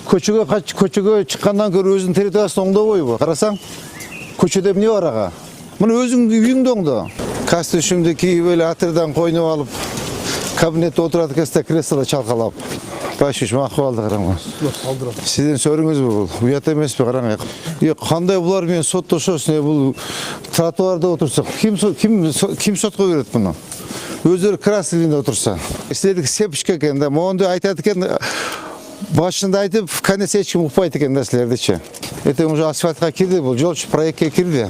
Көчөгө чыккандан көрө өзүнүн территориясын оңдобойбу? Карасаң, көчөдө эмне бар ага? Мына өзүңдүн үйүңдө оңдо. Костюмду кийип эле атырдан койнуп алып, кабинетте отурат экенсиз, креслода чалкалап. Башыш макбалды караңыз. Сиздин сөрүңүзбү бул? Уят эмеспи, караңыз. Кандай булар менен соттошосун? Бул тротуарда отурса, ким сотко берет муну? Өздөрү красныйда отурса. Силердики сепишке экен да, моунду айтат экен. Башында айтып, конец эч ким укпайт экен да силердичи. Эртең уже асфальтка кирди, бул жолчу проектке кирди.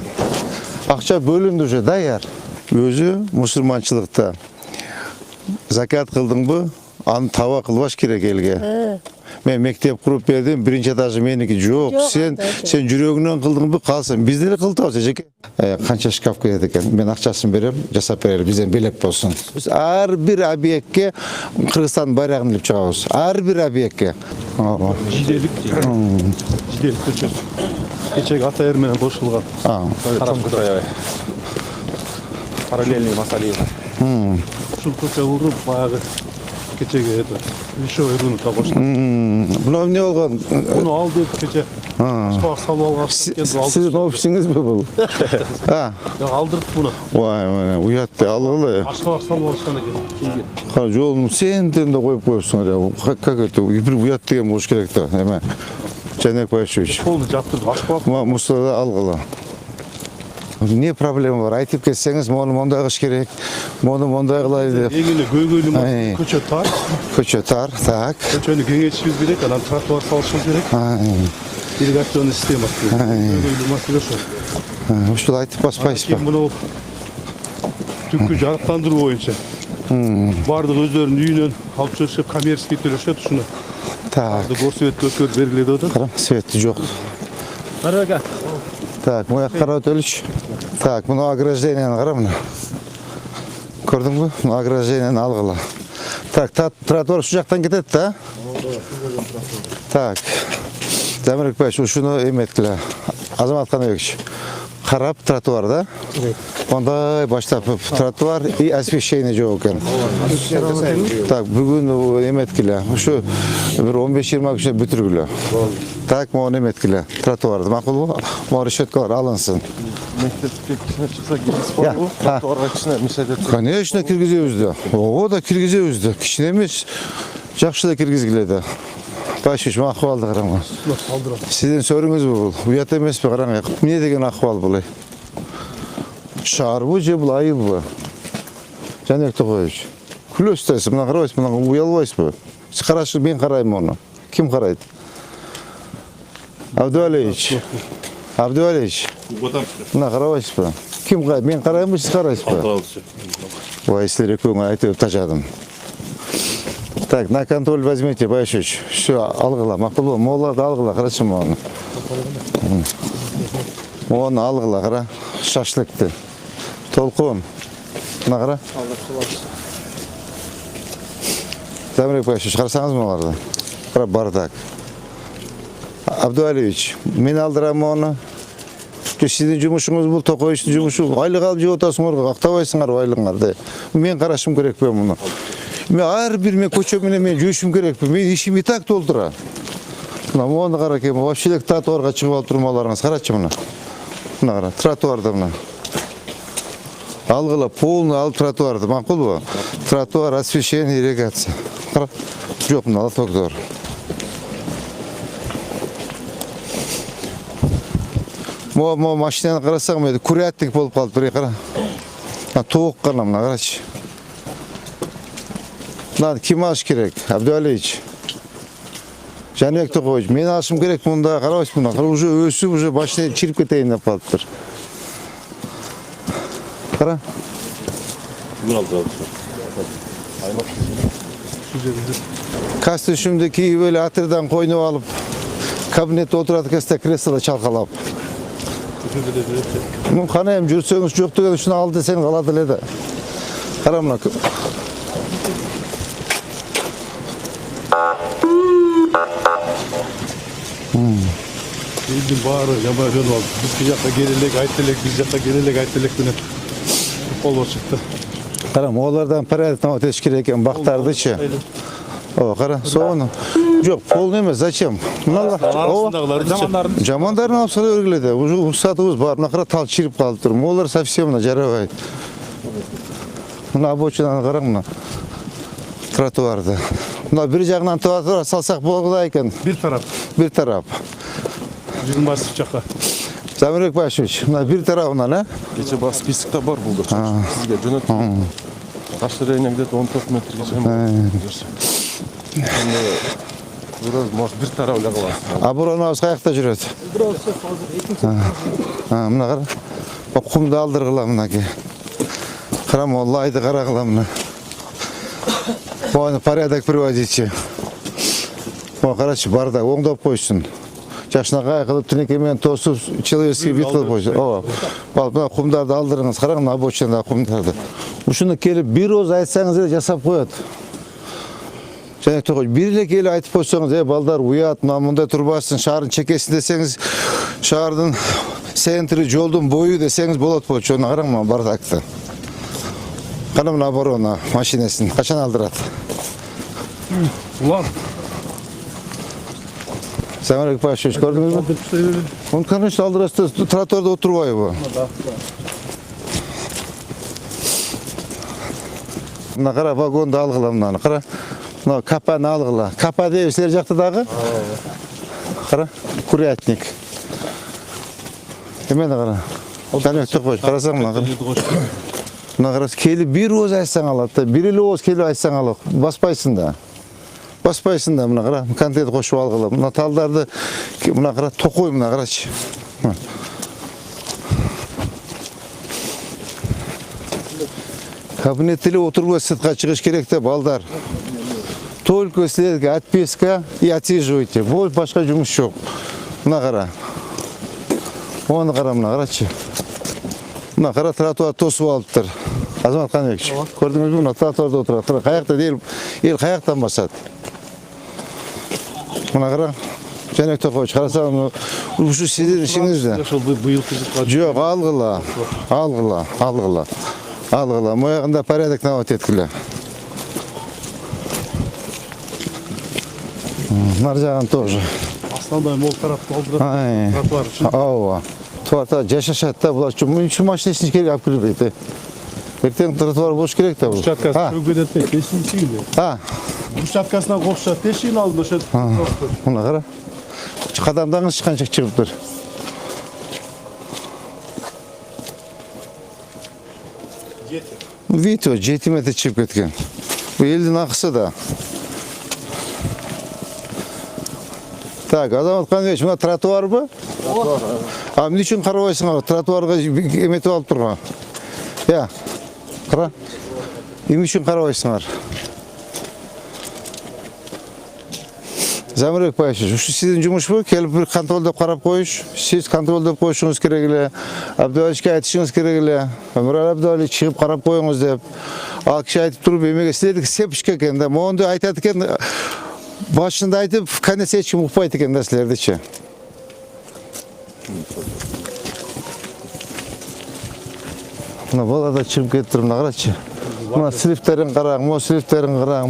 Акча бөлүндү уже даяр. Өзү мусулманчылыкта закат кылдыңбы? Аны таба кылбаш керек элге. Мен мектеп куруп бердим, биринчи этажы меники жок. Сен жүрөгүнөн кылдыңбы? Калсын. Биз деле кылдыбыз эжеке. Канча шкаф керек экен? Мен акчасын берем, жасап берели, бизден белек болсун. Биз ар бир объектке Кыргызстандын байрагын илип чыгабыз. Ар бир объектке. Жиделик көчөсү. Кечеги Атайыр менен кошулган. Карапкы аябай. Параллельный Масалиева. Ушул көчө уруп баягы кечеги еще өйрөнүп табыштым. Буну эмне болгон? Буну алдык кече. Ашпак салып алган. Сиздин офисиңизби бул? Алдырдык буну. Вай, уятты алгыла. Ашпак салып алышкан экен. Кара жолун сенден да коюп коюпсуң. Как это? Бир уят деген болуш керек да. Эме. Жанек Байшевич. Полный жаптырып ашпак. Мустада алгыла. Не проблема бар? Айтып кетсеңиз, мону мондай кылыш керек. Мону мондай кылайлы деп. Эң эле көйгөйлүү көчө тар. Көчө тар, так. Көчөнү кеңейтишибиз керек, анан тротуар салышыбыз керек. Ирригационный система. Көйгөйлүү маселе ошол. Ушул айтып баспайсызбы? Муну түпкү жарыктандыруу боюнча. Бардык өздөрүнүн үйүнөн алып чыгышып, коммерческий төлөшөт ушуну. Так. Горсветке өткөрүп бергиле деп атат. Карам, свети жок. Карага. Так, муяк карап өтөлүчү. Так, муну ограждениени кара мына. Көрдүңбү? Муну ограждениени алгыла. Так, тротуар ушул жактан кетет да? Так. Замирбек Байч, ушуну эметкиле. Азамат Канабекович, карап тротуар да? Ондай баштап тротуар и освещение жок экен. Так, бүгүн эметкиле. Ушу бир 15-20 күнчө бүтүргүлө. Так, мону эметкиле. Тротуарды макулбу? Мону решеткалар алынсын. Мектепке чыкса киргизбейбу? Тротуарга кичине мешать этсе. Конечно, киргизебиз да. Ого да киргизебиз да. Кичине эмес, жакшы да киргизгиле да. Башыш макбалды караңыз. Сиздин сөрүңүзбү бул? Уят эмеспи, караңыз. Эмне деген акыбал бул? Шаарбы же бул айылбы? Жанек Токоевич, күлөсүз, мына карабайсызбы, мына уялбайсызбы? Сиз карашы, мен карайм мону. Ким карайт? Абдуалиевич. Мына карабайсызбы? Ким карайт? Мен караймбы, сиз карайсызбы? Ой, силер экөөңөр айтып тажадым. Так, на контроль возьмите, Байшевич. Все, алгыла, макулбу, моларды алгыла, карачы мону. Мону алгыла, кара, шашлыкты. Толкун. Мына кара. Замирбек Байшевич, карасаңызбы аларды? Кара, бардак. Абдуалиевич, мен алдырам мону. Сиздин жумушуңуз бул, Токоевичтин жумушу. Айлык алып жеп атасыңар, актабайсыңар айлыгыңарды. Мен карашым керекпи муну? Мен ар бир мен көчө менен мен жүрүшүм керекпи? Мен ишим и так толтура. Мына мону каракей, вообще тротуарга чыгып алып турмаларыңыз, карачы мына. Мына кара, тротуарда мына. Алгыла, полный алып тротуарды, макулбу? Тротуар, освещение, ирригация. Кара. Жок, мына лотоктор. Мо машинаны карасаң, курятник болуп калды, бир кара. Тоок гана мына карачы. Мына ким алыш керек? Абдуалиевич. Жанек Токоевич, мен алышым керек мында, карабайсызбы мына. Уже өсүп, уже машина чирип кетейин деп калыптыр. Кара. Костюмду кийип эле атырдан койнуп алып, кабинетте отурат экенсиз, креслода чалкалап. Ну, кана эми жүрсөңүз жок деген ушуну ал десең калат эле да. Кара мына. Элдин баары жаман жөн алды. Бизги жакка келелек, айтелек, биз жакка келелек, айтелек менен болуп чыкты. Кара, олардан порядок өтөш керек экен, бактардычы. О, кара, сону Yok polnu emez. Zачем? Mınalar. Arasındagыларды Жамандарын алып сала өргіледі. Уже рұқсатыбыз бар. Мына қара тал чиріп қалып тұр. Олар совсем мына жарабайды. Мына обочинаны қараң мына. Тротуарды. Мына бір жағынан тротуар салсақ болады екен. bir taraf. Bir taraf. 20 жаққа. Замирбек Башевич, мына бір тарабынан, а? Кече бас списокта бар бұл да. Сізге жөнөттім. Расширение где-то 14 метрге жөнөттім. Biraz может bir tarafla қаласың. А бұрын ауыз қаяқта жүреді? Мына қара. Құмды алдырғыла мына ке. Қарам ол лайды қарағыла мына. Оны порядок приводите. Қарашы барда оңдап қойсын. Жашына қайқылып түнекемен тосып человеческий бит қылып қойсын. Мына құмдарды алдырыңыз. Қараң мына обочинада құмдарды. Ушыны келіп бір оз айтсаңыз жасап қояды. Және тоқой, бірлі келі айтып қойсаңыз, балдар ұят, мұнда тұрбасын, шарын чекесін десеңіз, шардың центрі, жолдың бойы десеңіз болады бұл. Жоны қараң ма бардакты. Қана мұна барона машинесін, қашан алдырады? Ulan. Замирбек Башевич, көрдіңіз бі? Он, конечно, алдырасты, тротуарда отырбай бұл. Мына қара вагонды алғыла мұнаны, қара. Мына капаны алғыла. Капа дейі сілер жақтыдағы? Қара, курятник. Емені қара. Тәнекті қойш, қарасаң мұна қара. Мұна қара, келі бір оз айтсаң алады, бір елі оз келі айтсаң алады. Баспайсың да. Баспайсың да мұна қара. Контент қошып алғыла. Мұна талдарды, мұна қара, тоқой мұна қарашы. Кабинеттілі отыруға сыртқа шығыш керек те, балдар. Только сіздерге отписка и отсиживайте. Бұл башқа жұмыс жоқ. Мұна қара. Оны қара, мұна қарачы. Мұна қара тротуар тосып алып тұр. Азамат Қанбекович, көрдіңіз бі? Мұна тротуарда отырады. Қаяқта ел қаяқтан басады. Мұна қара. Және Тоқович, қарасам, ұшы сіздер ішіңізді. Жоқ, алғыла. Мояғында порядок нават еткілі. Нар жағын тоже. Асландай мол тарапты алдырады. Тротуар үшін. Ауа. Тротуар жашашады да, бұлар үшін машинесін керек алып келбейді. Ертең тротуар болуш керек та бұл. Брусчаткасы көгеден тесін сүйілді. Брусчаткасынан қоқша тешін алдын өшеді. Мұна қара. Қадамдаңыз шыққаншық шығып тұр. Видите, 7 метр шығып кеткен. Бұл елдің ақысы да. Так, Азамат Қанбекович, мұна тротуар ба? А, мен үшін қарабайсың ау, тротуарға еметіп алып тұрған. Я, қара. Мен үшін қарабайсыңар. Замирбек Башевич, ушу сіздің жұмыс бұл, келіп бір контролдап қарап қойыш. Сіз контролдап қойышыңыз керек еле. Абдуаличке айтышыңыз керек еле. Мұрат Абдуалич шығып қарап қойыңыз деп. Ал кіші айтып тұрып, емеге сіздерді сепішке екен. Моғынды айтады екен, башында айтып, конец ешкім ұқпайды екен дәсілерді ше. Мұна балада шығып кетіп тұрмын, қаратшы. Мұна слифтерін қараң,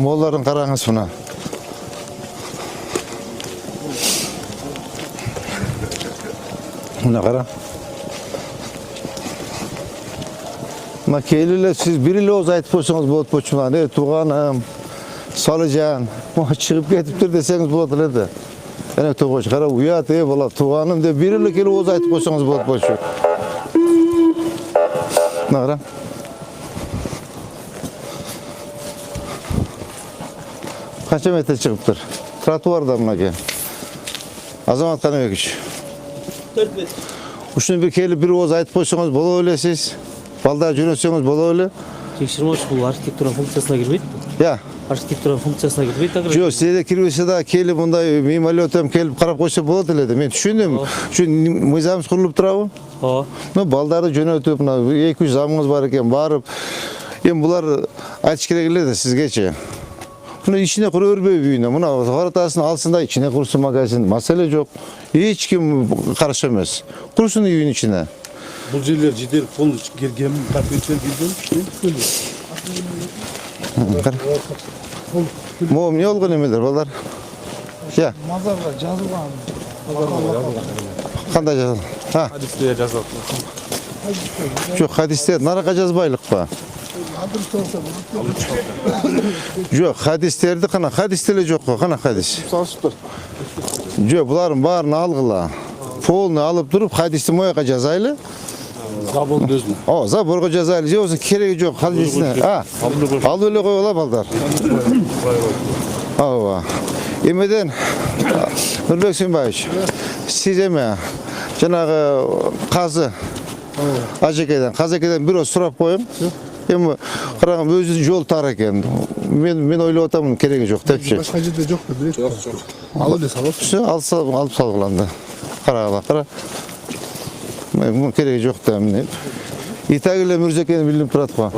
моларын қараңыз мұна. Мұна қара. Мұна келілі, сіз бірілі оз айтып қойсаңыз болады почымдан. Туғаным, Салыжан, шығып кетіп тұр десеңіз болады еді. Әне Тоқович, қара, ұят, бала, туғаным деп бірілі келі оз айтып қойсаңыз болады почым. Мұна қара. Қанша метр шығып тұр? Тротуарда мұна ке. Азамат Қанбекович. 4 метр. Ушуну bir келип bir оз айтып койсоңуз боло элесиз. Балдар жөнөтсөңүз боло эле. Текшермеш бул архитектура функциясына кирбейт. Я. Архитектура функциясына кирбейт. Жок, сизде кирбесе да келип мындай мимолетом келип карап койсо болот эле да. Мен түшүндүм. Ушу мыйзамыбыз курулуп турабы? Ооба. Балдарды жөнөтүп, мына 2-3 замыңыз бар экен, барып. Эми булар айтыш керек эле да сизгечи. Bunu içine kur örbeği büyüğüne. Buna haritasını alsın da içine kursun magazin. Mesele yok. Hiç kim karışamaz. Kursun evin içine. Bu жерler жедел пол келген капитан келген. Moğum ne olgun emeler balar? Ya. Мазарга жазылган. Qanday жазылған? Ha. Hadisте жазат. Жоқ, хадисте нарақа жазбайлық па? Жоқ, хадистерді қана, хадистеле жоқ қой, қана хадис. Салышыптыр. Жоқ, бұлардың барын алғыла. Полны алып тұрып, хадисті мояқа жазайлы. Забон дөзін. О, заборға жазайлы. Же осы керегі жоқ хадисіне. Ал өле қой ола балдар. Ава. Емеден, Нұрбек Сүйінбаевич, сіз еме, жаңағы қазы, Ажекеден бір сұрап қойым. Эми қарағым өзінің жол тар екен. Мен ойлап отырмын керегі жоқ деп ше. Башка жерде жок деп билет. Алып эле салып. Алып салғыланды. Қара. Мен керегі жоқ деп мен. Итагіле Мүрзекені білдім тұрады қой.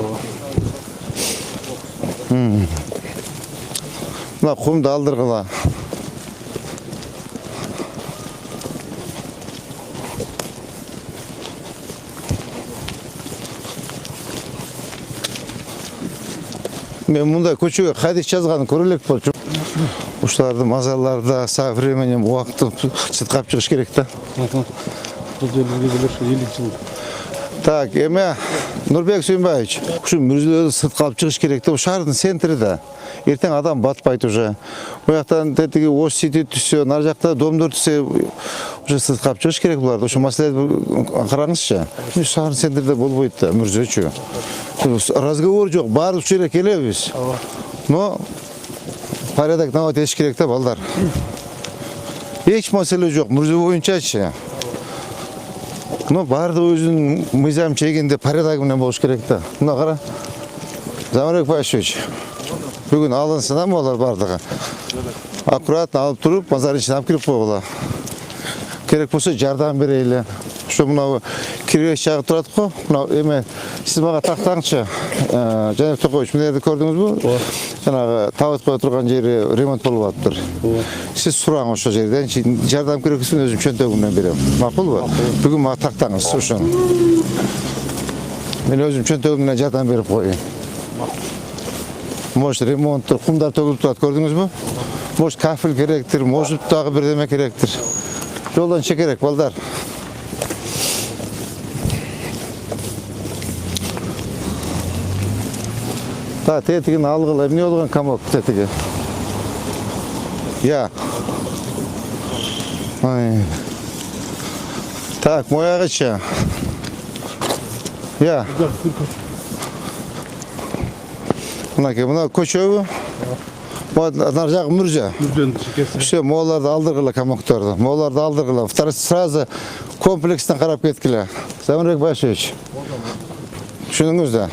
Мына құмды алдырғыла. Мен мұндай көшеге хадис жазғанын көрелік болды. Ушыларды мазаларда современем уақытты сытқап шығыш керек та. Так, еме Нұрбек Сүйінбаевич, şu мүрзелерді сытқап шығыш керек та. Шардың центрі да. Ертең адам батпайды уже. О жақтан тетіге ош сети түссе, нар жақта домдор түссе, уже сытқап шығыш керек бұларды. Ошу мәселелерді қараңызшы. Шардың центрде болбойды да, мүрзечі. Разговор жоқ, барып жерге келеміз. Но порядок нават еш керек та балдар. Еш мәселе жоқ, мүрзе бойынша ше. Но барды өзінің мизам чегенде порядогымен болуш керек та. Мына қара. Заманбек Байшевич. Бүгін алынсына ма олар бардығы? Аккуратно алып тұрып, мазар ішін алып кіріп қойғыла. Керек болса жардам берейлі. Şu mına kirgeç çağı тұрады қой. Мына еме сіз маға тақтаңызшы. Жанек Тоқович, мынерді көрдіңіз бі? Жаңағы табыт қоя тұрған жері ремонт болып атыр. Сіз сұраңыз осы жерден. Жардам керексін өзім чөнтөгімнен берем. Мақұл ба? Бүгін маға тақтаңыз үшін. Мен өзім чөнтөгімнен жардам беріп қойын. Может ремонттыр, құмдар төгіліп тұрады, көрдіңіз бі? Может кафел керектір, может тағы бірдеме керектір. Жолдан че керек, балдар. Та, тетігін алғылы, не олған комок тетігі? Я. Так, мой ағыча. Я. Мына көшеуі. Нар жағы мүрже. Все, моларды алдырғылы комоктарды. Моларды алдырғылы. Сразу комплекстен қарап кеткілі. Заманбек Байшевич. Шыныңыз да.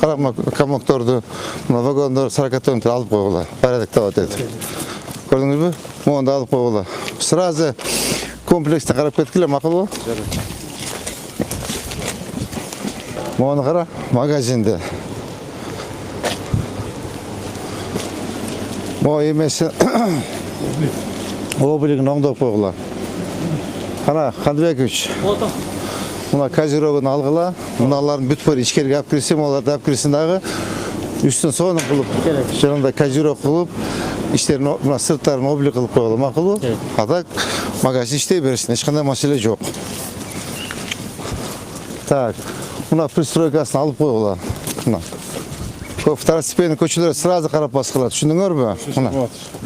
Қарақма комокторды, вагондар, саракатонды алып қойғыла. Порядок табат еді. Көрдіңіз бі? Оны алып қойғыла. Сразу комплекстен қарап кеткілі, мақыл ба? Оны қара, магазинде. О, емесі облигін оңдап қойғыла. Қана, Қандыбекович. Мына козированы алғыла, мыналарын бүтпөр ішкерге алып кірсем, оларды алып кірсін дағы үстін соны қылып, жаңында козиров қылып, іштерін, мына сырттарын облик қылып қойғыла, мақыл бұл? Атак, магазин іштей берсін, ешқандай мәселе жоқ. Так, мына пристройкасын алып қойғыла. Второстепенный көшелер сразу қарап басқылады, түсіндіңер бі?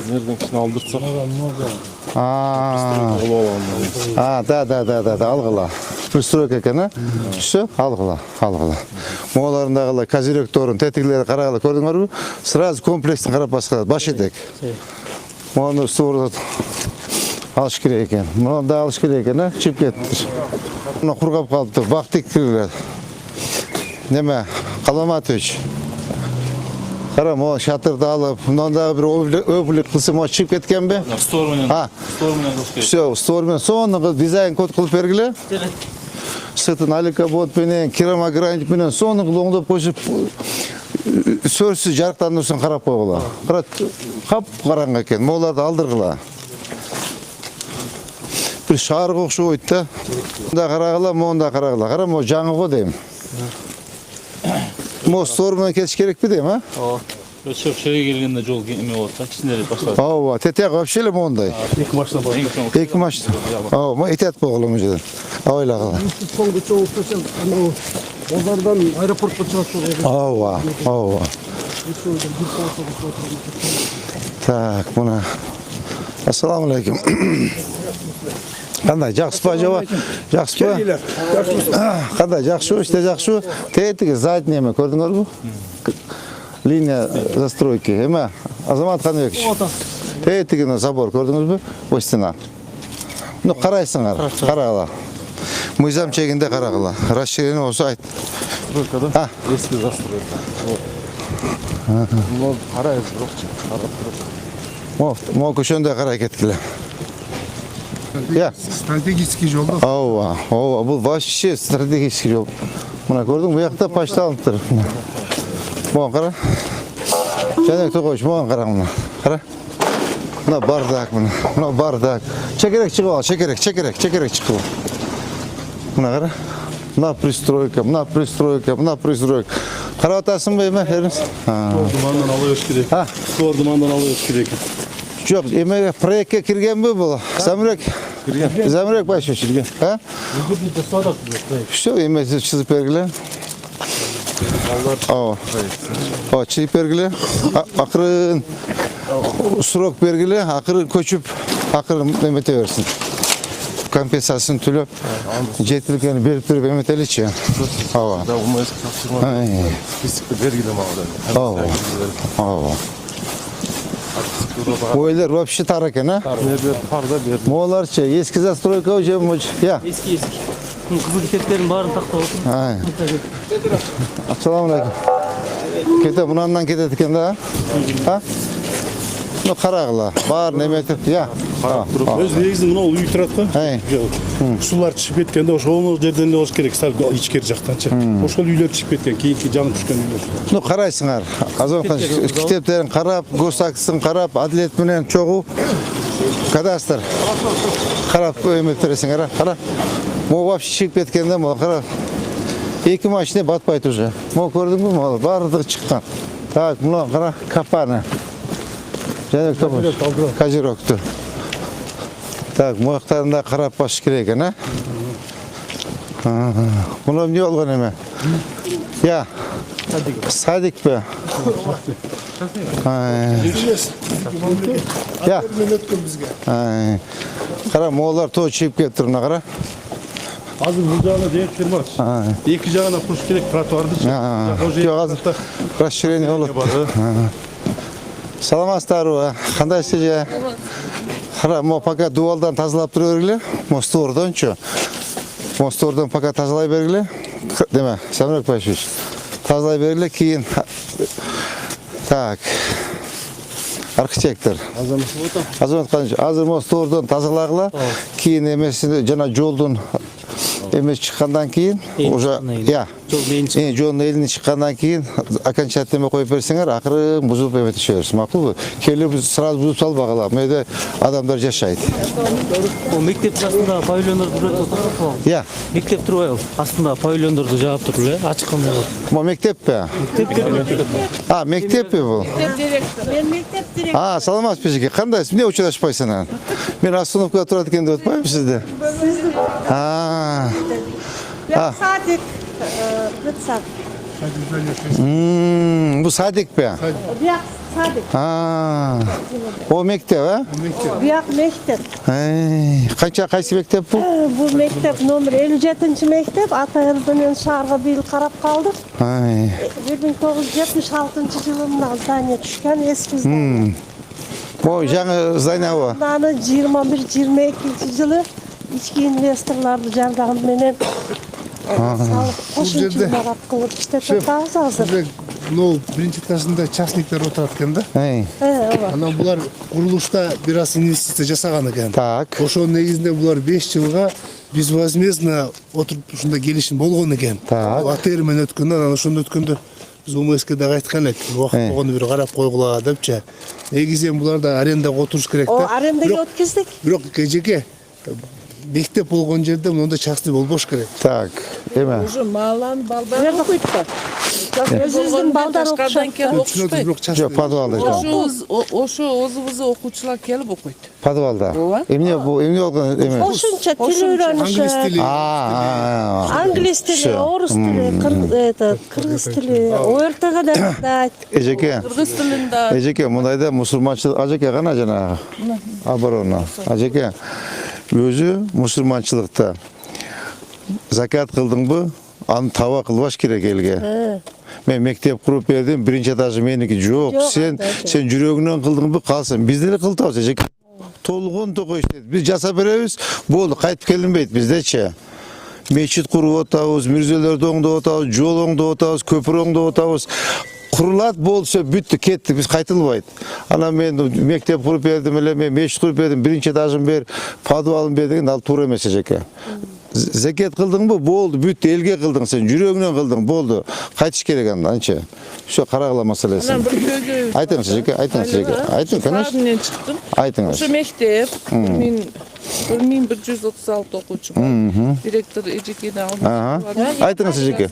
Нерден кішін алдыртсақ. Да, алғыла. Пристройка екен, түсі, алғыла. Моғаларындағыла, козиректорын, тетігілері қарағыла көрдіңер бі? Сразу комплекстің қарап басқылады, баш едек. Моғаны ұстығырды алыш керек екен. Мұны да алыш керек екен, чіп кеттір. Мұны құрғап қалыпты, бақтық кіріледі. Неме, Қаламатович. Қарам, о шатырды алып, мұндағы бір өпілік қылсы мұға шығып кеткен бе? Storменен қылып керек. Все, стормен. Соны дизайн код қылып бергілі. Сытын аликаботпенен, керамогранитпенен, соны оңдап қойшып, сөрсіз жарықтандырсын қарап қойғыла. Қап қараңға екен, моларды алдырғыла. Bir şarkı okşu oydu. Monda qaragıla, monda qaragıla. Qaram o жаңы ғой дейм. Mo stormdan ketiş gerek mi deyim ha? Çok şeye gelgende жол эме болот да, кичине башталат. Ооба, тетек вообще эле мондай. Екі машина бар. Эки машина. Ооба, этият болгулум жерден. Ойлагыла. Соңғы чоң ұстасам, анау Озардан аэропортқа шығасың. Ооба, ооба. Так, мына. Ассаламу алейкум. Қандай, жақсы па жаба? Жақсы па? Қандай, жақсы, іште жақсы. Тетігі задний еме, көрдіңіз бу? Линия застройки. Еме, Азамат Қанбекович. Тетігі забор, көрдіңіз бу? Ой стена. Ну, қарайсыңар, қарағыла. Мүйзам чегінде қарағыла. Расширение осы айт. Стройкада eski застройка. Ну, қарайыз жоқ. Мо көшөнде қарай кеткілі. Я. Стратегический жолда. Ооба, ооба, бұл вообще стратегический жол. Мына көрдің, бұл жақта почта алып тұр. Моған қара. Жәнекті қойшы, моған қара мұна. Қара. Мына бардак мұна. Мына бардак. Чекерек шығып ал, чекерек шығып ал. Мына қара. Мына пристройка, мына пристройка, мына пристройка. Қара отасың ба еме, еріңіз? Dumandan alıyoruz керек. Doğru dumandan alıyoruz керек. Жоқ, емеге проектке кірген бе бұл? Замірек байшы кірген. Все, емесі чызып бергілі. О, чызып бергілі. Ақырын срок бергілі, ақырын көчіп, ақырын емете берсін. Компенсациясын төлеп, жетілгені беріп тұрып еметелі че. Ава. Да, умайыз тапсырма. Списокті бергілі мағыда. Ава. Ойлар вообще тар екен, а? Небер парда берді. Молар че, ескі застройка уже мұч. Я. Eski. Kızıl ketlerin bağrını taktı olsun. Assalamu alaikum. Kete bundan кетет екен да? Ha? Ну қарағыла, бар неметіп, я. Өз негізі мынау үй тұрады ғой. Сулар түсіп кеткенде ошол жерден болуш керек, сәл ичкери жактанчы. Ошол үйлер түсіп кеткен, кийинки жанып түшкөн үйлер. Ну қарайсыңар. Азамхан китептерин қарап, госактысын қарап, адилет менен чогуу кадастр қарап эметтересиңер, қара. Мо вообще чыгып кеткенде, мо қара. Эки машина батпайт уже. Мо көрдүңбү, мо бардыгы чыккан. Так, мына қара капаны. Және козерогту. Так, мояқтарында қарап баш керек екен, а? Мұны не болған еме? Я. Садик бе? Я. Қара, молар той чиіп кеп тұрына қара. Азыр бұл жағына деректер бар. Екі жағына құрыш керек, тротуарды. Жоқ, азыр расширение олып. Саламатсыздар, қандай сеже? Қара, мо пока дуалдан тазалап тұру бергілі. Мо стордан чо. Мо стордан пока тазалай бергілі. Деме, Самирек Байшевич. Тазалай бергілі, кейін. Так. Архитектор. Азамат Қаныш. Азыр мо стордан тазалағыла. Кейін емесінде жана жолдың эмес чыккандан кийин уже я жолдун элине чыккандан кийин окончательно коюп берсеңер акырын бузуп эметише берсин, макулбу? Келип сразу бузуп салбагыла. Мыйда адамдар жашайт. O мектеп астында павильондорду жүрөт отурат. Я. Мектеп турбайбы? Астында павильондорду жаап туруп эле, ачкандай болот. Мо мектеппи? А, мектеппи бул? Мен мектеп директору. Саламатсызбы жеке, кандайсыз? Эмне учурашпайсың? Мен остановкада турат экен деп атпаймынбы сизди? Садик, Гыцак. Bu Sadik be. Biyak Sadik. O mektep ha? Biyak mektep. Qaysi mektep bu? Bu mektep номер 57 mektep. Atayır'dan şarga bil karap kaldık. 1976 yılında zdaniye düşken eski zdaniye. Bu жаңы zdaniye o. Dağını 21-22 yılı içki investorlardı jardamı menen салып кошумча багат кылып иштетип атабыз азыр. Мынау биринчи этажында частниктер отурат экен да. Анан булар курулушта бир аз инвестиция жасаган экен. Так. Ошонун негизинде булар 5 жылга безвозмездно отуруп ушунда келишим болгон экен. АТР менен өткөндө, анан ошондо өткөндө биз УМСКде айткан элек, убакыт болгондо бир карап койгула депчи. Негизи булар да арендага отуруш керек да. Арендага өткөздүк. Бирок жеке мектеп болгон жерде мондай частный болбош керек. Так, эме. Уже малан балдар окуйт да. Өзүбүздүн балдар Ташкардан келип Түшүнөт, окушпайт. бирок частный. Жок, подвалда. Ошо өзүбүз окуучулар келип окуйт. Подвалда. Ооба. Эмне болгон эме? Кошумча тил үйрөнүшү. Англис тили. Англис тили, орус тили, кыргыз тили, ОРТга да. Эжеке. Кыргыз тилинде Эжеке, мындайда мусулманчылык ажеке гана жанагы. Оборона. Ажеке. Өзү мусулманчылыкта закат кылдыңбы? Аны таба кылбаш керек элге. Мен мектеп куруп бердим, биринчи этажы меники. Жок, сен жүрөгүнөн кылдыңбы, калсын. Биз деле кылтабыз, эжеке. Толгон токой иштейт. Биз жасап беребиз, болду, кайтып келинбейт биздечи. Мечит куруп атабыз, мирзелерди оңдоп атабыз, жол оңдоп атабыз, көпүр оңдоп атабыз. Курулат болсо бүттү, кетти, биз кайтылбайт. Анан мен мектеп куруп бердим эле, мен мечит куруп бердим, биринчи этажын бер, подвалын бер деген ал туура эмес эжеке. Зекет кылдыңбы, болду, бүттү, элге кылдың сен, жүрөгүнөн кылдың, болду. Кайтыш керек анда, анча. Ошо карагыла маселеси. анан бир көйгөй. Айтыңыз эжеке, айтыңыз эжеке. Айтың, конечно. Менен чыктым. Айтыңыз. Ошо мектеп 1136 окуучу бар. Директор эжекени алып. Айтыңыз эжеке.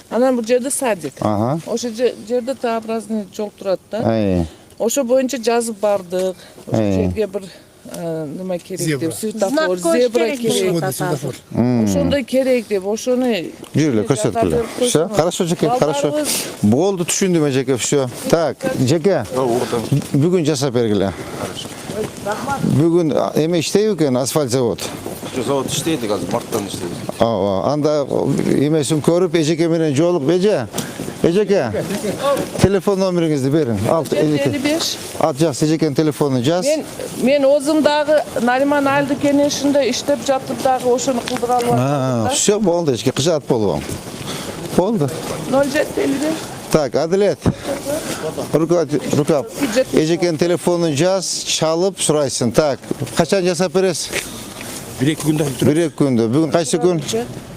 Анан бул жерде садик. Ага. Ошо жерде Т-образный жол турат да. Ай. Ошо боюнча жазып бардык. Ошо жерге бир нема керек деп, светофор, зебра керек. Светофор. Ошондой керек деп, ошону Жүрү эле көрсөткүлө. Все, хорошо эжеке, хорошо. Болду, түшүндүм эжеке, все. Так, эжеке. Бүгүн жасап бергиле. Бүгүн эме иштейби экен, асфальт завод. Завод иштейт, азыр марттан иштейт. Ооба, анда эмесин көрүп эжеке менен жолугуп, эжеке. Телефон номериңизди бериң. Ал, эжеке. 55. Ат жакшы, эжекенин телефонун жаз. Мен өзүм дагы Нариман Айлды кенешинде иштеп жатып дагы ошону кылдыра албадым. Все, болду, эжеке, кыжаат болбом. Болду. 0755. Так, Адилет. Рукап. Эжекенин телефонун жаз, чалып сурайсың. Так, качан жасап бересиз? 1-2 күндө. 1-2 күндө. Бүгүн кайсы күн?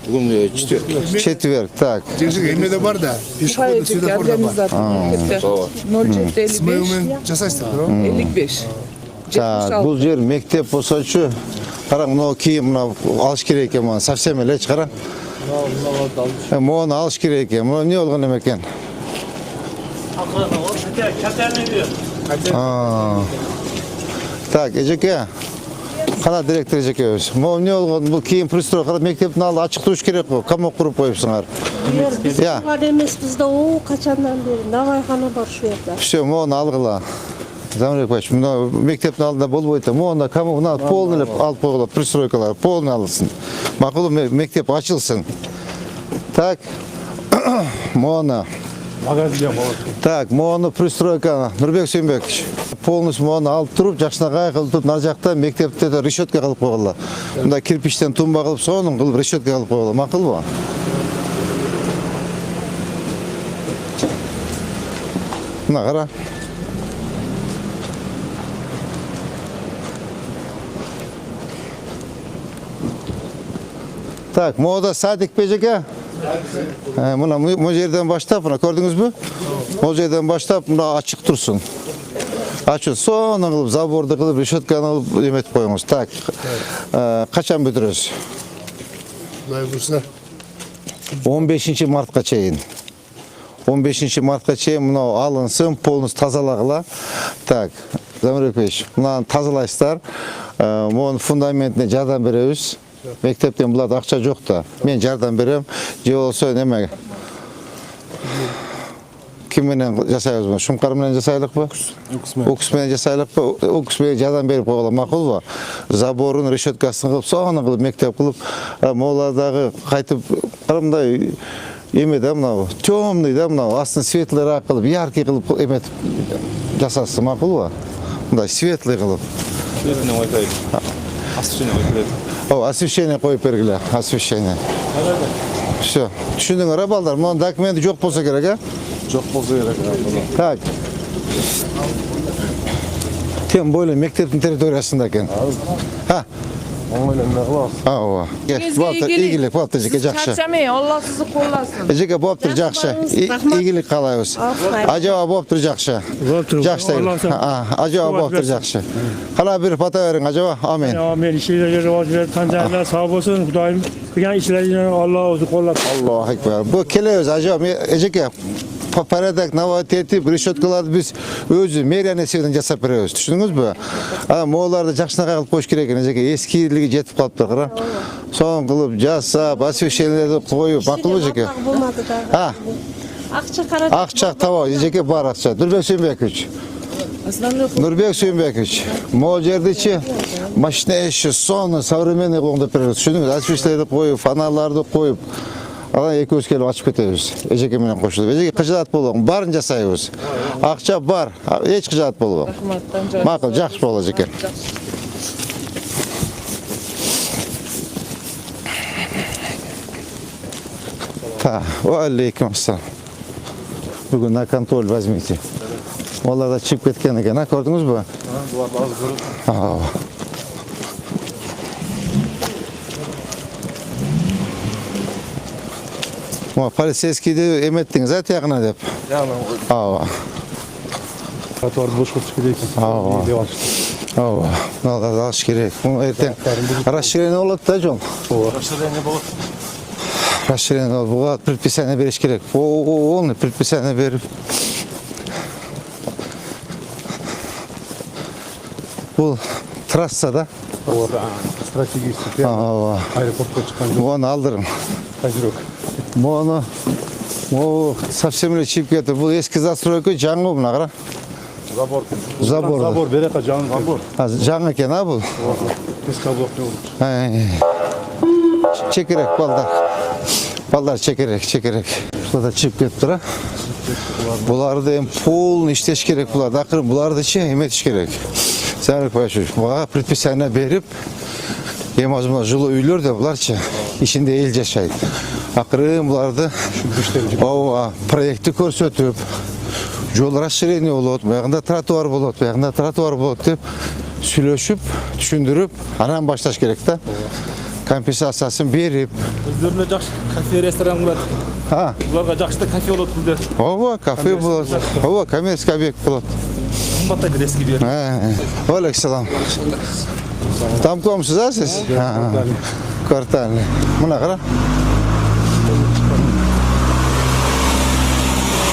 Бүгүн четверг. Четверг. Так. Жекжеге эме да бар да. Пешеходный светофор да бар. 0755. Смеумен жасайсыздар, да? 55. Так, бул жер мектеп болсочу. Караң, мына кийим мына алыш керек экен, мына совсем эле чыгара. Мону алыш керек экен. Мына эмне болгон экен? Так, эжеке. Кана директор эжекебиз. Могу эмне болгон? Бул кийин пристройка мектептин алды ачык туруш керек го. Камок куруп коюпсуңар. Биз кылган эмеспиз да, качандан бери набайхана бар ушул жерде. Все, мону алгыла. Замрек бач, мына мектептин алдында болбойт да. Мону камок мына полный алып койгула, пристройкалар полный алынсын. Макул мектеп ачылсын. Так. Мону. Так, мону пристройка Нурбек Сүйөнбекович. Полностью мону алып туруп, жакшынакай кылып туруп, нар жакта мектепте решетка кылып койгула. Мында кирпичтен тумба кылып, сонун кылып решетка кылып койгула. Макулбу? Мына кара. Так, мода садик бежеке. Мына бұл жерден баштап, мына көрдіңізбі? Бұл жерден баштап, мына ачық тұрсын. Ачық, соны қылып, заборды қылып, решетканы қылып, еметіп қойыңыз. Так, қачан бүтіріз? 15 мартқа чейін. 15 мартқа чейін мынау алынсын, полностью тазалағыла. Так, Замирбекович, мынаны тазалайсыздар. Мұның фундаментіне жардам береміз. Мектептен бұлады ақша жоқ та. Мен жардам берем. Же болса неме? Кімменен жасайбыз бұны? Шұңқар менен жасайлық ба? Укс менен жасайлық ба? Укс менен жардам беріп қойғыла мақұл ба? Заборын, решеткасын қылып, соғаны қылып, мектеп қылып, моладағы қайтып, қарымдай еме да мынау, темный да мынау, астын светлырақ қылып, яркий қылып еметіп жасасы мақұл ба? Мындай светлый қылып. Светлый ойпайды. Освещение ойпайды. Освещение қойып бергілі, освещение. Все, түшіндіңер балдар, мұның документі жоқ болса керек, а? Жоқ болса керек. Так. Тем более мектептің территориясында екен. Оңайланмай калабыз. Ооба. Ийгилик болуптур эжеке, жакшы. Чарчамай, Алла сизди колласын. Эжеке болуптур, жакшы. Ийгилик каалайбыз. Ажаба болуптур, жакшы. Жакшы. Ажаба болуптур, жакшы. Кала бир бата бериң, ажаба. Амин. Amin. İşleri rivaz ver. Tanrı'na sağ olsun. Kudayım. Bugün işleri Allah olsun. Kollasın. Allahu ekber. Bu kelebez ajaba ejeke paradak nava tertip решеткаларды biz өзү мэрия эсебинен жасап беребиз. Түшүндүңүзбү? Мооларды жакшынакай кылып коюш керек экен. Эжеке эскилиги жетип калыптыр, кара. Соң кылып жасап, освещениелерди коюп, макулбу эжеке? Болмады да. Акча каражат. Акча таба, эжеке бар акча. Нурбек Сүйүнбекович. Нурбек Сүйүнбекович. Могу жердичи машина иши, соны современный коңдоп беребиз. Түшүндүңүз? Освещениелерди коюп, фонарларды коюп. Ана экөөбүз келип ачып кетебиз. Эжеке менен кошулуп. Эжеке кыжаат болбоң, баарын жасайбыз. Акча бар, эч кыжаат болбоң. Макул, жакшы болот эжеке. Та, алейкум ассалам. Бүгүн на контроль возьмите. Олар да чип кеткен экен, көрдүңүзбү? Буларды аз көрөт. Полицейскийди эметтиңиз, тиягына деп. Жагынан койдум. Ооба. Тротуарды бошко чыгып кетейин. Деп алышты. Ооба. Мына алыш керек. Муну эртең расширение болот да жол. Расширение болот. Расширение болот, предписание бериш керек. Полный предписание берип. Бул трасса да? Стратегический. Ооба. Аэропортко чыккан жол. Муну алдырым. Козерог. Муну совсем эле чип кетип. Бул эски застройка, жаңы мына кара. Забор. Забор берека жаңы. Забор. Жаңы экен, бул. Эски блок болот. Чекерек балдар. Балдар чекерек. Ушуларда чип кетиптир, а? Буларды эми полный иштеш керек буларды. Акыры булардычы эметиш керек. Сарык башы. Буга предписание берип, эми азыр жылуу үйлөр да буларчы ичинде эл жашайт. Акыры буларды ооба проектти көрсөтүп, жол расширение болот, буягында тротуар болот, буягында тротуар болот деп сүйлөшүп, түшүндүрүп, анан башташ керек да. Компенсациясын берип. Өздөрүнө жакшы кафе, ресторан курат. Буларга жакшы кафе болот билдер. Ооба, кафе болот. Ооба, коммерческий объект болот. Кымбаттайт эски бер. Алейкум. Там комсуз, а сиз? Квартальный. Мына кара.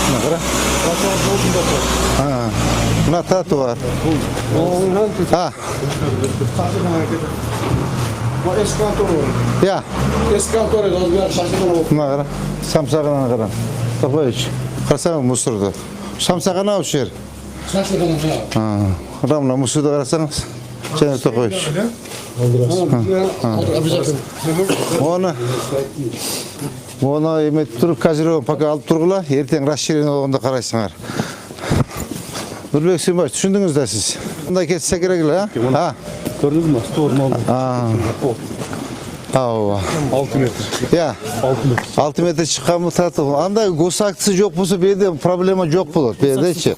Мына кара. Мына тротуар. Eski kantor var. Ya. Eski kantor var. Az bir şaşırma oldu. Мына кара. Самсагына кара. Топойч. Карасаң мусорду. Самсагына ушул жер. Şaşırma. Рамна мусорду карасаңыз. Және топойч. Оны эметип туруп, козерогун пока алып тургула, эртең расширение болгондо карайсыңар. Нурбек Сүйүнбаевич, түшүндүңүз да сиз. Мындай кетсе керек эле, а? Көрдүңүзбү? Стор малды. Ооба. 6 метр. Я. 6 метр чыкканбы тартып. Андай госактысы жок болсо, берде проблема жок болот. Бердечи.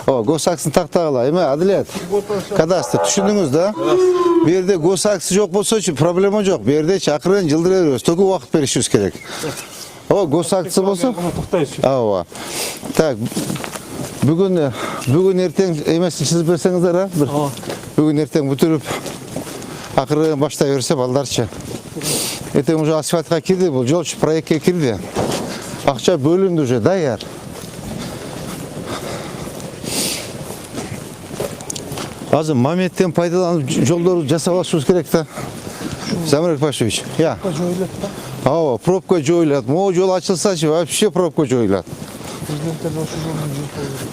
Госактысын тактагыла. Эме Адилет. Кадастр түшүндүңүз да? Берде госактысы жок болсочу проблема жок. Бердечи акырын жылдыра беребиз. Только убакыт беришибиз керек. Госактысы болсо? Ооба. Так. Бүгүн эртең эмесин чызып берсеңиздер, а? Бүгүн эртең бүтүрүп акырын баштай берсе балдарчы. Эртең уже асфальтка кирди, бул жолчу проектке кирди. Акча бөлүндү уже, даяр. Азыр моменттен пайдаланып жолдорду жасап алышыбыз керек да. Замирбек Пашевич. Я. Ооба, пробка жоюлат. Могу жол ачылсачы, вообще пробка жоюлат.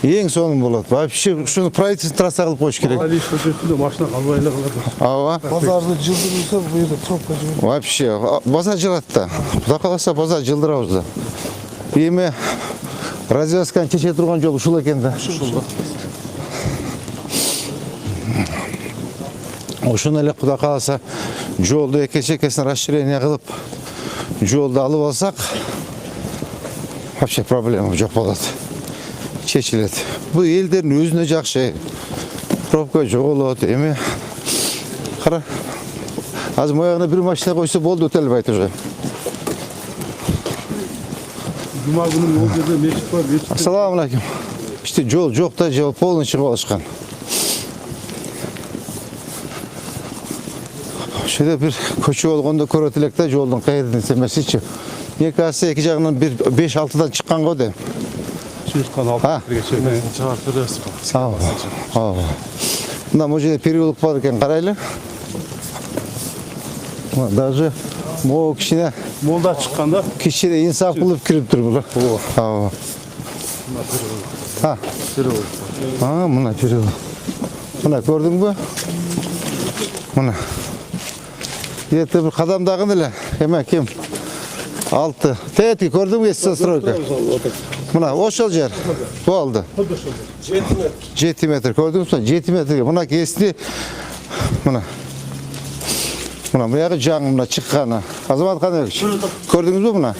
Ең сонун болот. Вообще ушуну правительство трасса кылып коюш керек. Алиш көчөсүндө машина калбай эле калат. Ооба. Pazarda cıldırırsa bu yerde tropka cıldırır. Вообще базар жылат да. Кудай кааласа базар жылдырабыз да. Эми развязканы чече турган жол ушул экен да. Ошону эле Кудай кааласа жолду эке-чекесин расширение кылып, жолду алып алсак, вообще проблема жок болот. Чечилет. Бул элдердин өзүнө жакшы. Пробка жоголот. Эми кара Az moyağına bir maçta koysa boldu ötel bayt уже. Cuma günü yol yerде meşit var. Meşit. Assalamu alaikum. İşte yol yok da yol polun çıkıp alışkan. Şöyle bir koçu olğanda körötülekte yoldan kayırdın semesiçi. Ne kalsa iki жағынан 5-6'dan çıkan o de. Çıkan Ha. altı geçelim. Çağırtırız. Sağ ol. Sağ ol. Bundan moje переулок var ekan qaraylı. Даже mo kişine Molda çıkanda kişide insaf bulup kirip dur bular. Ha. Ha. Ha, buna переулок. Buna gördün mü? Buna. Yete bir kadamdağın ile. Hemen kim? 6. Teyeti gördün mü eski stroyka? Buna oşal yer. Bu aldı. 7 metre. Gördünüz mü? 7 metre. Buna kesti. Buna. Buna bu can buna çıkkana. Azamat kanı. Gördünüz mü buna?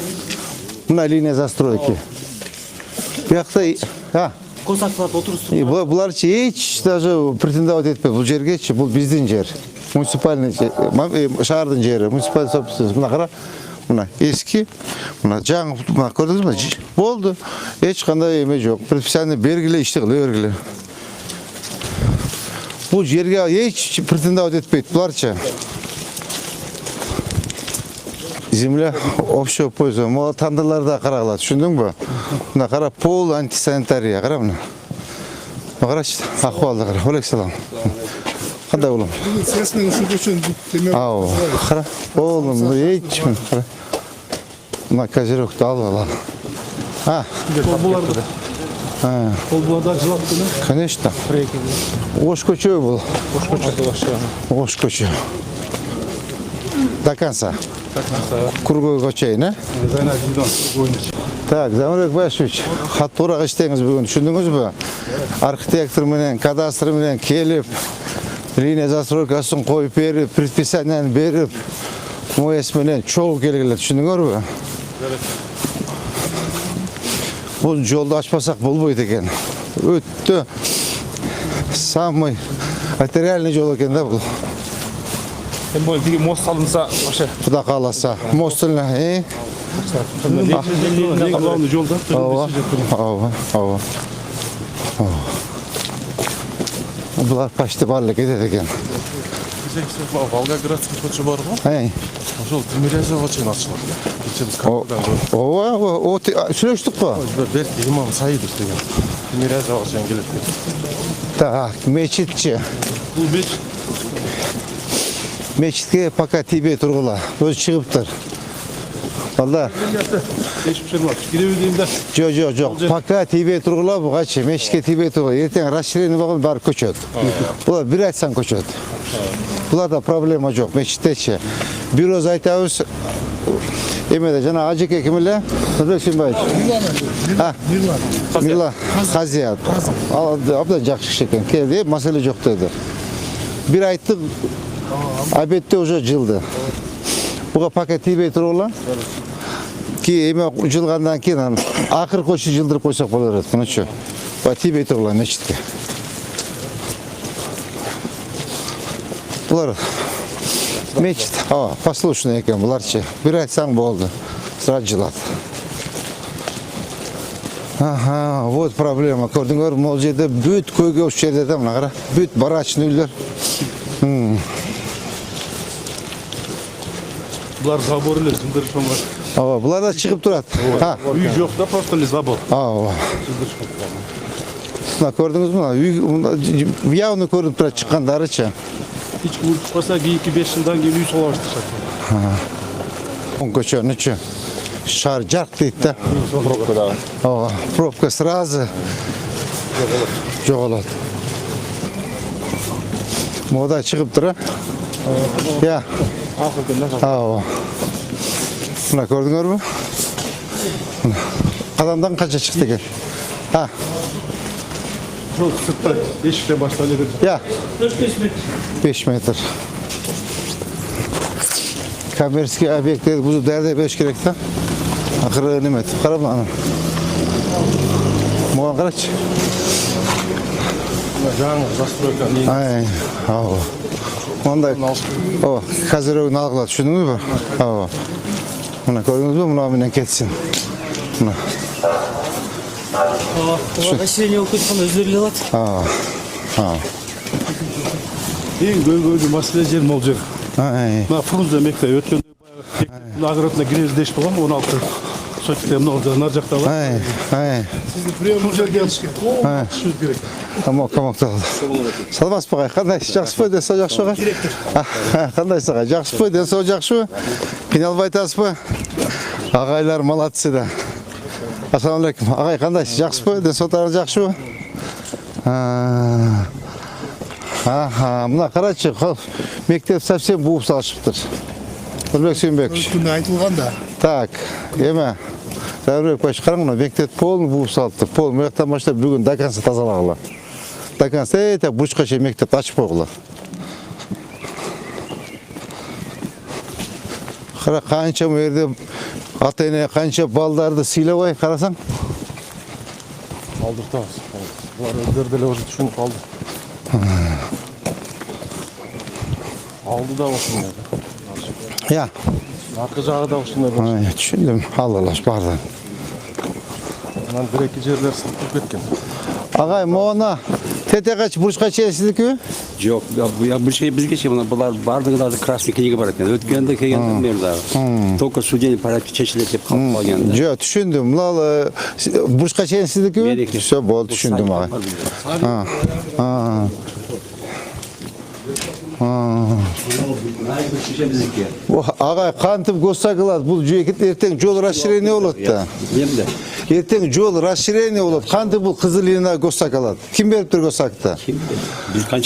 Buna linya застройки. Bu yakta ha. Косаклап отурсун. Bular hiç даже претендовать etmiyor. Bu жерге çi, bu bizden yer. Municipalный şehirden yeri. Municipal собственность. Buna kara. Buna eski. Buna can buna gördünüz mü? Oldu. Hiç kanday eme yok. Profesyonel belgili işte belgili. Bu yerge hiç претендовать etmiyor. Bularça. Земля общего пользования. Мол тандырларда қаралады. Düşündün mü? Buna kara pol антисанитария. Kara buna. Kara işte. Ahvalda kara. Aleykümselam. Qanday oğlum? Sesini şu köşen demeye. Aa, kara. Oğlum hiç mi? Kara. Buna kaziroktu al al. Ha. Kolbularda cılattı mı? Конечно. Ош көчеу бұл. Ош көчеу. До конца. Круговой көчей, не? Zayna Gidon oyuncu. Так, Замирбек Башевич, хаттураға іштеңіз бүгін, түсіндіңіз бе? Архитектор менен, кадастр менен келіп, линия застройкасын қойып беріп, предписанияны беріп, мояс менен чоғы келгілер, түсіндіңіз бе? Бұл жолды ашпасақ болбойды екен. Өтті самый материальный жол екен да бұл. Hem böyle bir most salınsa başa. Құда қаласа. Мостылына, Allah'ın yolda. Ава. Бұлар почти барлық кетеді екен. Волгоградский көче бар ғой. Ошол Тимирязева чейин ачылат. Кече биз капитан көрдүк. О, сүйлөштүк қой. Берки имам Саидов деген. Тимирязева чейин келет. Так, мечитчи. Bu beş. Мечитке пока тебе тұрғыла. Өзі шығыптыр. Valla. Hiçbir şey var. Gidebildiğimde. Жоқ. Пока тебе тұрғыла бұғачы. Мечитке тебе тұрғыла. Ертең расширение болған бары көчет. Бұлар бір айтсан көчет. Бұларда проблема жоқ. Мечиттечі. Бюроз айтауыз. Емеді, жана ажеке кімілі? Нұрбек Сүйінбаевич. Мирла. Хазият. Абда жақшы шекен. Келді, мәселе жоқ деді. Bir ayttık, abette уже жылды. Бұға пакет тибей тұрғыла. Ки еме жылғандан кейін ақыр көші жылдырып қойсақ болар еді. Бұны че? Бұға тибей тұрғыла мешітке. Бұлар мешіт, послушный екен бұлар че. Bir айтсаң болды. Сразу жылады. Ага, вот проблема. Көрдіңдер, мол жерде бүт көйге осы жерде де мына қара. Бүт барачный үйлер. Bunlar zabor ile zındırışım var. Бұлар да шығып тұрады. Үй жоқ да, просто ли забор. Мына көрдіңіз мына явно көрініп тұрады шыққандары че. Hiç uçmasa 2-5 жылдан кейін үй сола басташады. Он көшені че. Шар жарқ дейді да. Пробка сразу жоғалады. Мода шығып тұра. Я. Мына көрдіңдер ме? Қадамдан қанша шықты екен? Жол сыртта ешіктен басталып еді. Я. 5 метр. Коммерческий объекттерді бұзып дәрде беш керек та. Ақыры немет. Қара мына. Мұған қарашы. Жаңы застройка. Онда о, қазір өгін алғылады, түшіндіңіз бі? О, мына көрдіңіз бі? Мына менен кетсін. Мына. Население болып кеткен өздері алады. Ең көйгөйлүү маселе жер мол жер. Мына Фрунзе мектеп өткөндө агротна киребиз деш болгон 16 сотикте мына нар жакта бар. Сизди прямо бул жерге алыш керек. Комок саламатсыз ба? Кандай жакшысызбы? Денсоо жакшыбы? Кандайсыз ага? Жакшысызбы? Денсоо жакшыбы? Кыйналбай атасызбы? Агайлар молодцы да. Ассаламу алейкум. Агай кандайсыз? Жакшысызбы? Денсоолугуңуз жакшыбы? Мына карачы, мектеп совсем буып салышыптыр. Нурбек Сүйүнбекович. Күнү айтылган да. Так, эме. Дәурек баш караңына мектеп полный буып салыпты. Пол мектептен баштап бүгүн до конца тазалагыла. До конца эте бушка чейин мектепти ачып койгула. Кара канча жерде ата-эне канча балдарды сыйлабай карасаң. Алдыртабыз. Булар өздөрү деле уже түшүнүп калды. Алды да ошондой. Я. Аркы жагы да ошондой. Түшүндүм. Аллалаш барды. Анан бир-эки жерлер сытылып кеткен. Агай, моона тете кач бурчка чейин сиздикиби? Жоқ, бұл şey бізге ше, бұлар бардығыларды красный книга бар екен. Өткенде келгенде мен дағы. Только судение порядке чешілер деп қалып қалганда. Жо, түшүндүм. Мына бурчка чейин сиздикиби? Всё, болду, түшүндүм агай. Агай, кантип госа кылат? Бул эртең жол расширение болот да. Емді? Эртең жол расширение болот. Кантип бул кызыл линия госа кылат? Ким бериптир госакты?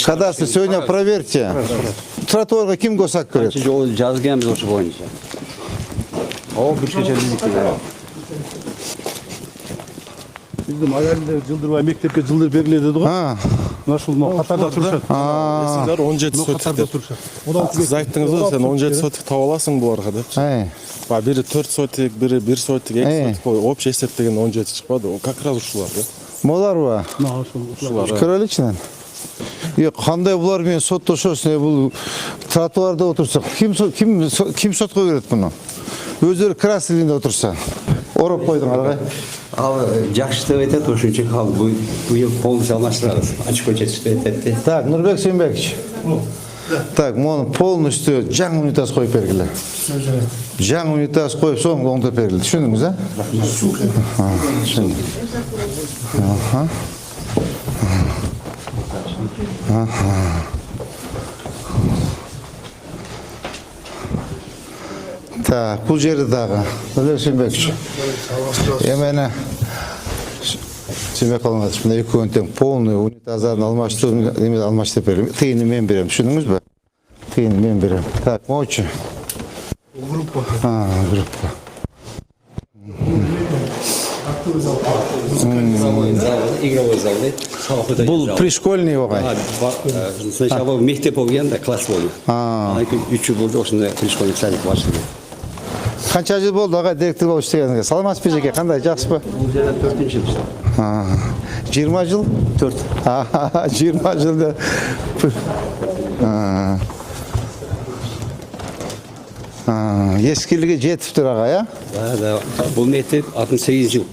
Кадастр сегодня проверьте. Тротуарга ким госак берет? Қанша жол жазгенбіз осы бойынша. О, бір шеше біздікі. Биздин аялдар жылдырбай мектепке жылдыр берилет деди го. Мына ушул катарда турушат. Сиздер 17 сотик. Сиз айттыңыз го, сен 17 сотик таап аласың буларга депчи. Бири 4 сотик, бири 1 сотик, 2 сотик. Общий эсептеген 17 чыкпады. Как раз ушулар да. Моларбы? Ушулар. Көрөлүчүнөн. Кандай булар менен соттошосун? Бул тротуарда отурса, ким сотко берет муну? Өздөрү красный линияда отурса. Ороп койдуң аргай. Ал жақсы деп айтады, ошончо кал быйыл полностью алмаштырабыз. Ачып жетиштип айтат. Так, Нурбек Сүйүнбекович. Так, мону полностью жаңы унитаз коюп бергиле. Жаңы унитаз коюп соң оңдоп бергиле. Түшүндүңүз, а? Түшүндүм. Так, бул жери дагы. Нурбек Сүйүнбекович. Эмени Сүйүнбек Калматович, мына экөөнүн тең полный унитаздарын алмаштырып берем. Тыйыны мен берем, түшүндүңүзбү? Тыйыны мен берем. Так, моочу. Группа. Группа. Игровой зал. Бул пришкольный огай. Сначала мектеп болгон, класс болду. Анан 3 жыл болду, ошондой пришкольный садик баштады. Канча жыл болду агай директор болуп иштегениңиз? Саламатсызбы жеке, кандай, жакшысызбы? Бул жерде 4-жыл иштедим. 20 жыл? 4. 20 жылда. Ескилиги жетиптир агай, а? Да. Бул мектеп 68 жыл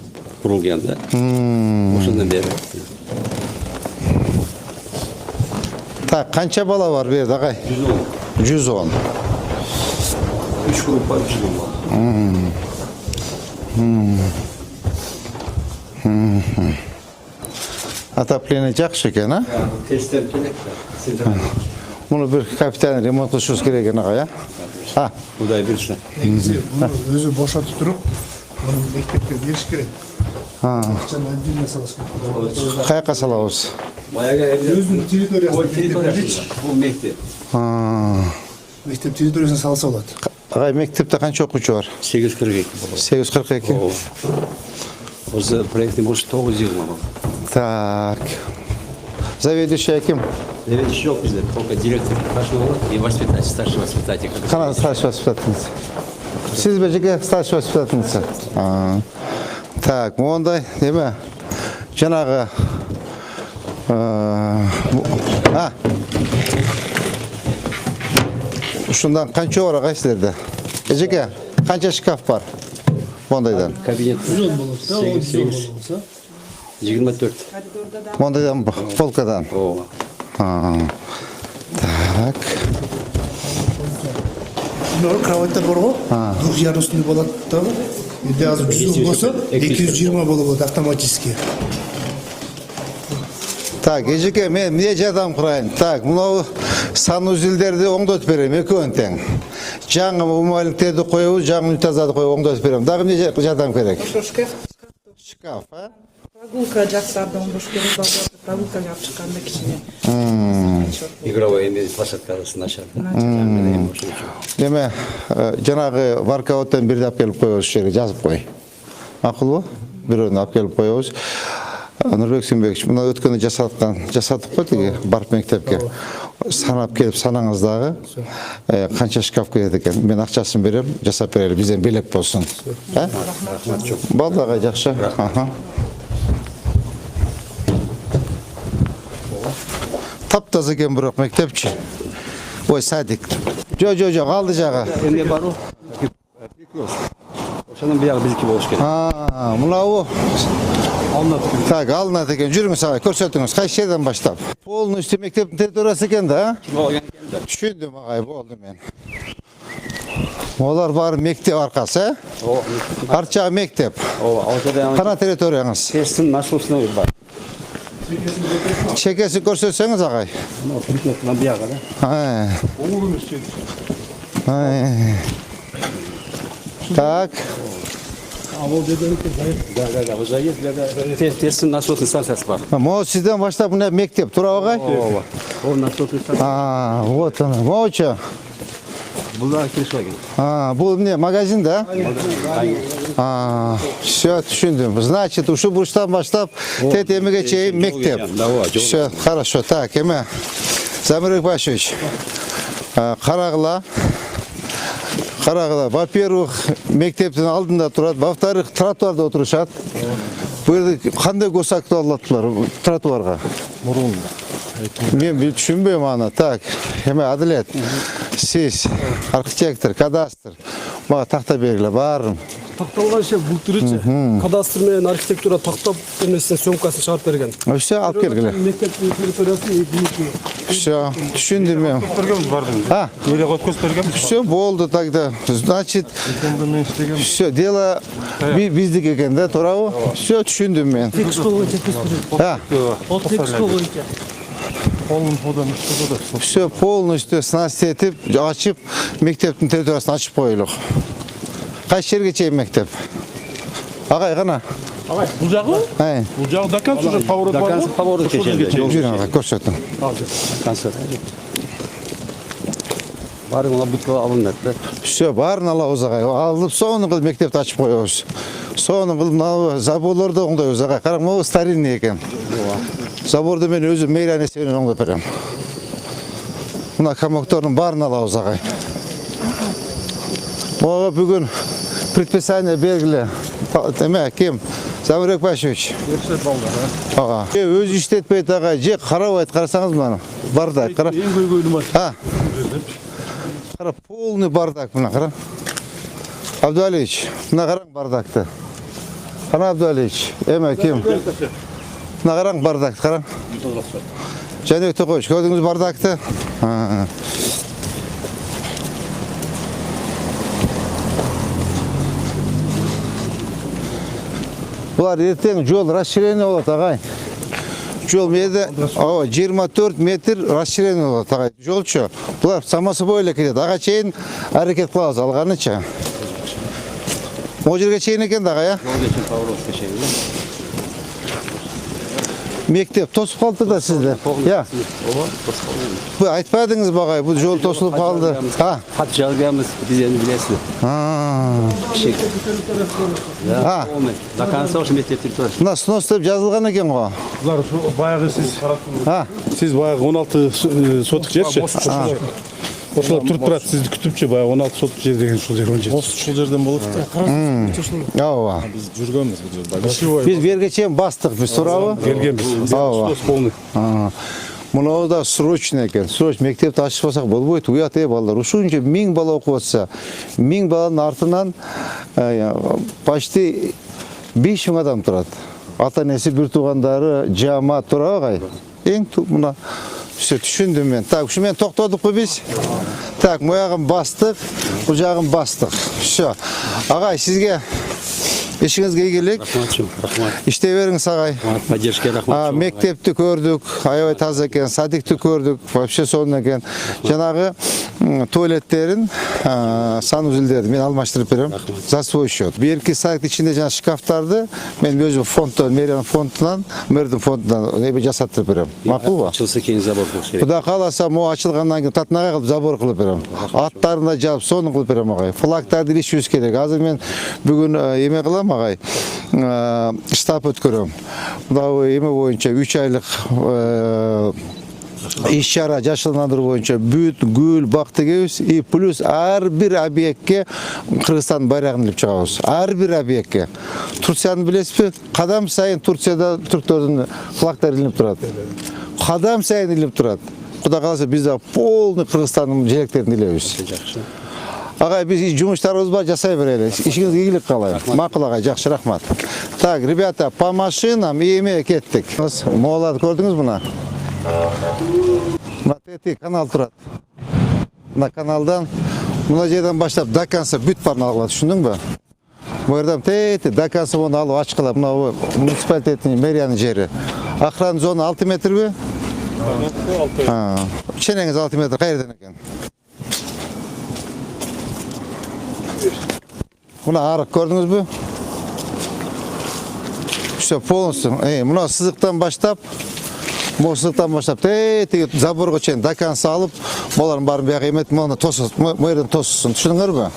курулган да. Ошондон бери. Так, канча бала бар бу жерде агай? 110. 3 группа 3 жыл бар. Отопление жакшы экен, а? Тесттер керек да. Муну бир капитан ремонтлошубуз керек экен агай, а? Кудай билсин. Өзү бошотуп туруп, муну мектепке бериш керек. Акчаны отдельно салыш керек. Каяка салабыз? Өзүнүн территориясына. Бул мектеп. Мектеп территориясына салса болот. Агай, мектепте канча окуучу бар? 842. 842. Осы проектин башы 9 жыл бар. Так. Заведующий ким? Заведующий жок бизде, только директор старший болот и воспитатель, старший воспитатель. Кана старший воспитательница? Сизби жеке старший воспитательница? Так, мондай, неме? Жанагы Ушундан канча ора силерде? Эжеке, канча шкаф бар? Мондайдан. Кабинет 24. Мондайдан полкадан. Так. Мына кроваттар бар ғой. 9,5 үстінде болады да. Енді азыр 100 болса 220 болады автоматически. Так, эжеке, мен эмне жардам кылайын? Так, мынау санузелдерди оңдотуп берем, экөөнү тең. Жаңы умаликтерди коебуз, жаңы унитаздарды коюп оңдотуп берем. Дагы эмне жардам керек? Шкаф, а? Прогулка жакшыларды оңдош керек, балдар прогулкага алып чыкканда кичине. Игровой площадкасы начар. Деме, жанагы воркауттан бирди алып келип коебуз, ушул жерге жазып кой. Макулбу? Бирөөнү алып келип коебуз. Нурбек Симбекович, мына өткөндө жасадык го тиги барып мектепке. Санап келип санаңыз дагы. Канча шкаф керек экен? Мен акчасын берем, жасап берели, бизден белек болсун. Рахмат жок. Балдага жакшы. Таптаза экен бирок мектепчи. Ой, садик. Жок, алды жагы. Эмне бар о? Ошонун биягы биздики болуш керек. Мынабу. Так, алынат экен. Жүрүңүз ага, көрсөтүңүз. Кайсы жерден баштап? Полностью мектептин территориясы экен да? Түшүндүм агай, болду мен. Олар баары мектеп аркасы, арча мектеп. Кана территорияңыз? Тестин машинасына бар. Чекеси көрсөтсөңүз агай. Мына биягы да. Так. Да, уже есть тестин насосный станциясы бар. Могу сизден баштап мына мектеп, туурабы агай? Ол насосный станция. Вот она. Могучу. Булар киришип экен. Бул эмне, магазин да? Всё, түшүндүм. Значит, ушу бурчтан баштап тет эмеге чейин мектеп. Всё, хорошо. Так, эме Замирбек Башевич. Карагыла. Во-первых, мектептин алдында турат, во-вторых, тротуарда отурушат. Бул жерде кандай госактуу алаттылар тротуарга? Мурун. Мен түшүнбөйм аны. Так, эме Адилет. Сиз архитектор, кадастр. Мага такта бергиле баарын. Такталганча бул түрүчө кадастр менен архитектура тактап эмесин сөмкасын чыгарып берген. Всё, алып келгиле. Мектептин территориясын Всё, түшүндүм мен. Эле өткөзүп берген. Всё болды тогда. Значит, всё, дело биздики экен да, туурабы? Всё, түшүндүм мен. Все полностью снасти этип, ачып, мектептин территориясын ачып коелук. Кайсы жерге чейин мектеп? Агай гана. Агай, бул жагы? Бул жагы доканча уже поворот бар. Доканча поворот кеченде. Жүрүң агай, көрсөтүң. Концерт. Баары мына бутка алынат да. Всё, баарын алабыз агай. Алып, сону кылып мектепти ачып коебуз. Сону кылып мына заборлорду оңдойбуз агай. Караң, могу старинный экен. Заборду мен өзүм мейранеси менен оңдоп берем. Мына комоктордун баарын алабыз агай. Мага бүгүн предписание бергиле. Эме, ким? Замирбек Башевич. Өзү иштетпейт агай, же карабайт, карасаңыз мына. Бардак, кара. Эң көйгөйлүү машина. Кара, полный бардак мына, кара. Абдуалиевич, мына караң бардакты. Кана Абдуалиевич, эме, ким? Мына караң бардакты, кара. Жанек Токоевич, көрдүңүз бардакты? Булар эртең жол расширение болот агай. Жол меде 24 метр расширение болот агай. Жолчу. Булар самасы бойлы кетет. Ага чейин аракет кылабыз алганыча. Могу жерге чейин экен да агай, а? Мектеп тосуп калды да сизде. Я. Бу айтпадыңыз багай, бу жол тосулуп калды. Хат жазганбыз, биз эми билесиз. Доканча ош мектеп территориясы. Мына снос деп жазылган экен го. Булар баягы сиз баягы 16 соток жерчи. Ошолор туруп турат, сизди күтүпчү баягы 16 соток жер деген ушул жер 17. Ушул жерден болот да. Ооба. Биз жүргөнбүз бул жерде. Биз берге чейин бастык, биз туурабы? Келгенбиз. Ооба. Полный. Мынау да срочный экен. Срочный мектепти ачпасак болбойт. Уят балдар. Ушунча 1000 бала окуп атса, 1000 баланын артынан почти 5000 адам турат. Ата-энеси, бир туугандары, жаамат турабы агай. Эң мына все түшүндүм мен. Так, ушу мен токтодукпу биз? Так, моягын бастык, бул жагын бастык. Все. Агай, сизге ишиңизге ийгилик. Рахмат. Иштей бериңиз агай. Поддержка рахмат. Мектепти көрдүк, аябай таза экен, садикти көрдүк, вообще сонун экен. Жанагы туалеттерин санузелдерди мен алмаштырып берем. За свой счет. Берки садик ичинде жана шкафтарды мен өзүм фонддон, мэриянын фондунан, мэрдин фондунан жасаттырып берем. Макулбу? Ачылса кийин забор кылыш керек. Кудай кааласа, могу ачылгандан кийин татнага кылып забор кылып берем. Аттарын да жаап, сонун кылып берем агай. Флагтарды илишибиз керек. Азыр мен бүгүн эме кылам агай. Штаб өткөрөм. Мына эме боюнча 3 айлык иш-чара жашыландыруу боюнча бүт гүл бак тегебиз и плюс ар бир объектке Кыргызстандын байрагын илип чыгабыз. Ар бир объектке. Турцияны билесизби? Кадам сайын Турцияда түрктөрдүн флагтары илинип турат. Кадам сайын илинип турат. Кудай кааласа биз да полный Кыргызстандын желектерин илебиз. Жакшы. Агай, биз жумуштарыбызды бар жасай берели. Ишиңизге ийгилик каалайм. Макул агай, жакшы, рахмат. Так, ребята, по машинам и эме кеттик. Мооларды көрдүңүз мына? Мына тети канал турат. Мына каналдан мына жерден баштап до конца бүт барын алгыла, түшүндүңбү? Бу жерден тети до конца муну алып ачкыла. Мына муниципалитеттин мэриянын жери. Охрана зона 6 метрби? 6. Ченеңиз 6 метр кайерден экен? Мына арык көрдүңүзбү? Все полностью. Мына сызыктан баштап, тети заборго чейин до конца алып, булардын баарын бияга эметип, мына тосуп, мэрдин тосусун. Түшүндүңөрбү?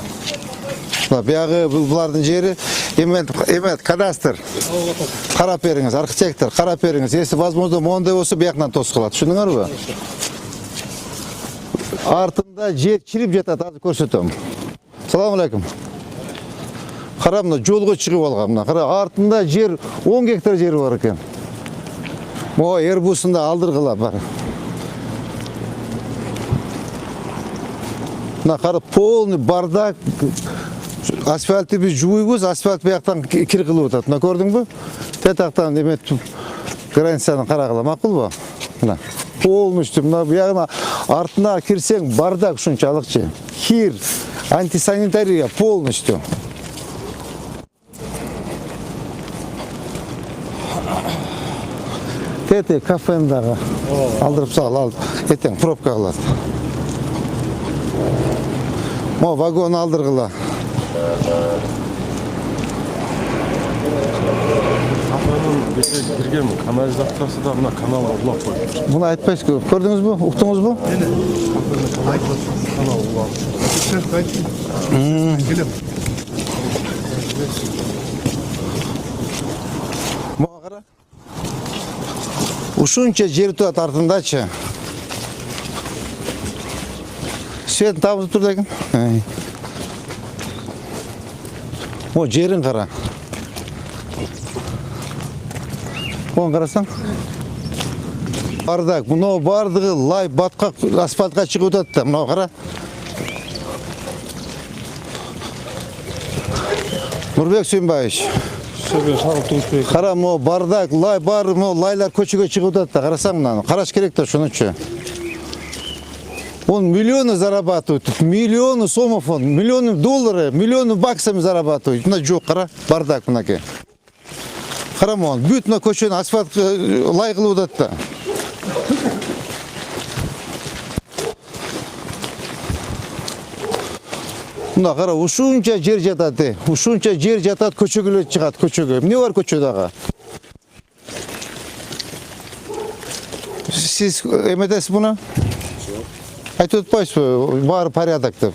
Мына биягы булардын жери эмет кадастр. Карап бериңиз, архитектор, карап бериңиз. Если возможно, мондай болсо биягынан тосулат. Түшүндүңөрбү? Артында жер чирип жатат, азыр көрсөтөм. Салам алейкум. Кара, мына жолго чыгып алган. Мына кара, артында жер 10 гектар жери бар экен. Могу Эрбусунда алдыргыла бар. Мына кара, полный бардак. Асфальтты биз жууйбуз, асфальт бияктан кир кылып атат. Мына көрдүңбү? Тетактан эме границаны карагыла, макулбу? Мына полностью мына биягына артына кирсең бардак ушунчалыкчы. Кир, антисанитария полностью. Тети кафені дағы алдырып сал, алып, ертең пробка қалады. Мо вагон алдырғыла. Кафенің бесе кірген канализациясы да мына канал ұрлап қойды. Бұны айтпайсыз, көрдіңіз бі? Ұқтыңыз бі? Канал ұрлап. Моға қара. Ушунча жер турат артындачы. Светін табызып тұрды екен. О, жерін қара. Оған қарасаң. Бардак, мұнау бардығы лай батқақ асфальтқа шығып өтатты. Мұнау қара. Нұрбек Сүйінбаевич. Қара, мұнау бардак, лай бар, мұнау лайлар көшіге шығып өтатты. Қарасаң мұнаны. Қараш керек та шынычы. Он миллионы зарабатывают, миллионы сомов он, миллионы долларов, миллионы баксами зарабатывают. Мына жоқ, қара, бардак мұнаке. Қара мұн, бүт мына көшені асфальт лай қылып өтатты. Мына қара, ушунча жер жатады, ушунча жер жатады, көшөгөлөр чыгат, көшөгө. Не бар көчөдөгө? Сиз эметесиз буну? Айтып өтпайсызбы, баары порядок деп.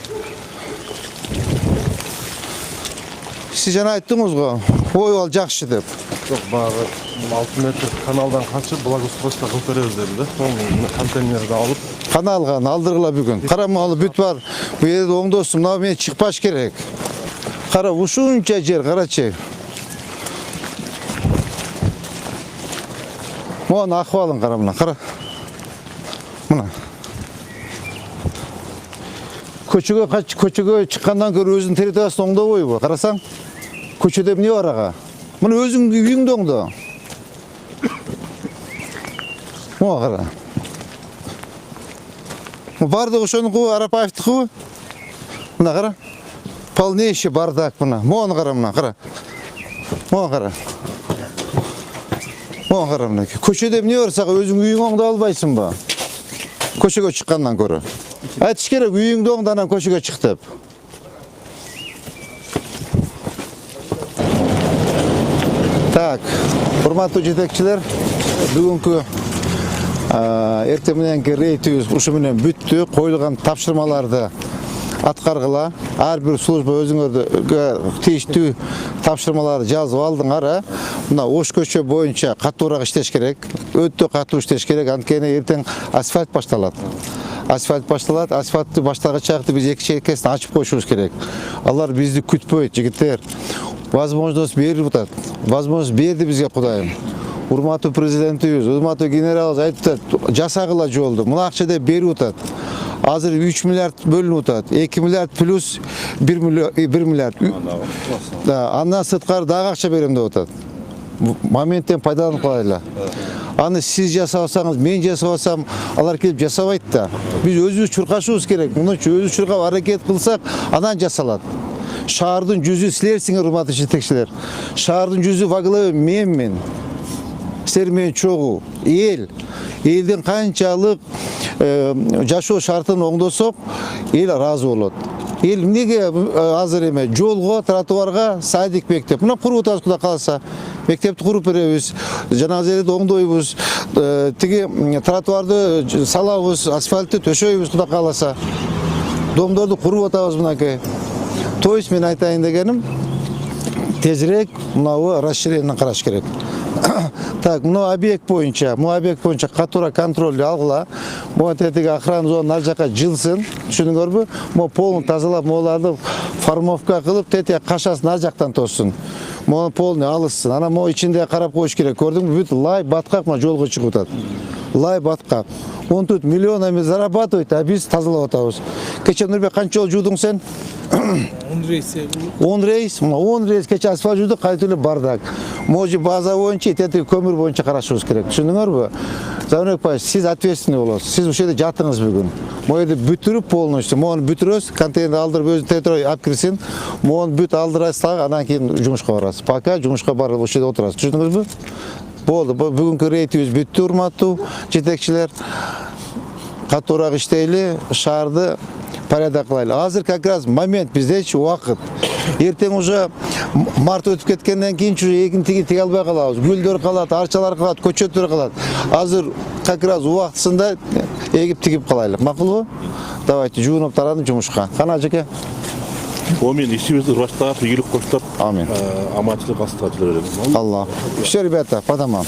Сиз жана айттыңыз го, ой ал жакшы деп. Жоқ, бағы 6 метр каналдан қашып, благоустройство қылып береміз деді да. Соны контейнерді алып. Каналған алдырғыла бүгін. Қарамалы бүт бар. Бұл жерде оңдосым, мына мен шықпаш керек. Қара, ушунча жер, қарачы. Моған ахвалын қара мына, қара. Мына. Көчөгө чыккандан көрө өзүнүн территориясын оңдобойбу? Карасаң, көчөдө эмне бар ага? Мына өзүңдүн үйүңдө оңдо. Мына кара. Бардыгы ошонуку, Арапаевдикы. Мына кара. Полнейший бардак мына. Мону кара мына, кара. Мону кара. Мону кара мына. Көчөдө эмне бар сага өзүң үйүң оңдоп албайсыңбы? Көчөгө чыккандан көрө. Айтыш керек, үйүңдө оңдо анан көчөгө чык деп. Так, урматтуу жетекчилер, бүгүнкү эртең мененки рейтибиз ушу менен бүттү. Коюлган тапшырмаларды аткаргыла. Ар бир служба өзүңөргө тийиштүү тапшырмаларды жазып алдыңар. Мына Ош көчө боюнча катуураак иштеш керек. Өтө катуу иштеш керек. Анткени эртең асфальт башталат. Асфальтты баштаган чакты биз эки чекесин ачып коюшубуз керек. Алар бизди күтпөйт, жигиттер. Возможность берип атат. Возможность берди бизге Кудайым. Урматтуу президентибиз, урматтуу генералыбыз айтып атат, жасагыла жолду. Мына акча деп берип атат. Азыр 3 миллиард бөлүнүп атат. 2 миллиард плюс 1 миллиард. Андан сырткары дагы акча берем деп атат. Моменттен пайдаланып калайлы. Аны сиз жасабасаңыз, мен жасабасам, алар келип жасабайт да. Биз өзүбүз чуркашыбыз керек. Мынча өзүбүз чуркап аракет кылсак, анан жасалат. Шаардын жүзү силерсиңер, урматтуу жетекчилер. Шаардын жүзү во главе менмин. Силер менен чогуу эл. Элдин канчалык жашоо шартын оңдосок, эл ыраазы болот. Эл эмнеге азыр эме жолго, тротуарга, садик, мектеп. Мына куруп атабыз, Кудай кааласа. Мектепти куруп беребиз, жанагы жерди оңдойбуз, тиги тротуарды салабыз, асфальтты төшөйбүз, Кудай кааласа. Домдорду куруп атабыз мынакей. То есть мен айтайын дегеним, тезирээк мынабу расширениени караш керек. Так, мына объект боюнча катуура контролду алгыла. Могу тетиги охрана зона нар жака жылсын, түшүнүңөрбү? Могу полный тазалап, могуларды формовка кылып, тетиги кашасын нар жактан тоссун. Могу полный алышсын. Анан могу ичинде карап коюш керек. Көрдүңбү? Бүт лай баткак мына жолго чыгып атат. Лай баткак. 14 миллион эми зарабатывайт, а биз тазалап атабыз. Кече Нурбек канча жол жуудуң сен? 10 рейс. 10 рейс, 10 рейс кече асфальт жууду, кайтып бардак. Можу база боюнча, тетиги көмүр боюнча карашыбыз керек. Түшүндүңөрбү? Завнек Паш, сиз ответственный болосуз. Сиз ушул жерде жаттыңыз бүгүн. Могу жерде бүтүрүп полностью, могуну бүтүрөбүз, контейнер алдырып өзүнүн территорияга алып кирсин. Могуну бүт алдырасыз дагы, анан кийин жумушка барасыз. Пока жумушка барып ошол жерде отурасыз. Түшүндүңүзбү? Болду. Бүгүнкү рейтибиз бүттү, урматтуу жетекчилер. Катуураак иштейли, шаарды порядок кылайлы. Азыр как раз момент биздечи убакыт. Эртең уже март өтүп кеткенден кийин уже эгинтиги тиге албай калабыз. Гүлдөр калат, арчалар калат, көчөттөр калат. Азыр как раз убактысында эгип тигип калайлы. Макулбу? Давайте жуунуп таранып жумушка. Кана жеке? Амин. Ишибизди баштап, ийгилик коштоп, амин. Аманчылык астыга жүрөлүбүз. Алла. Все, ребята, по домам.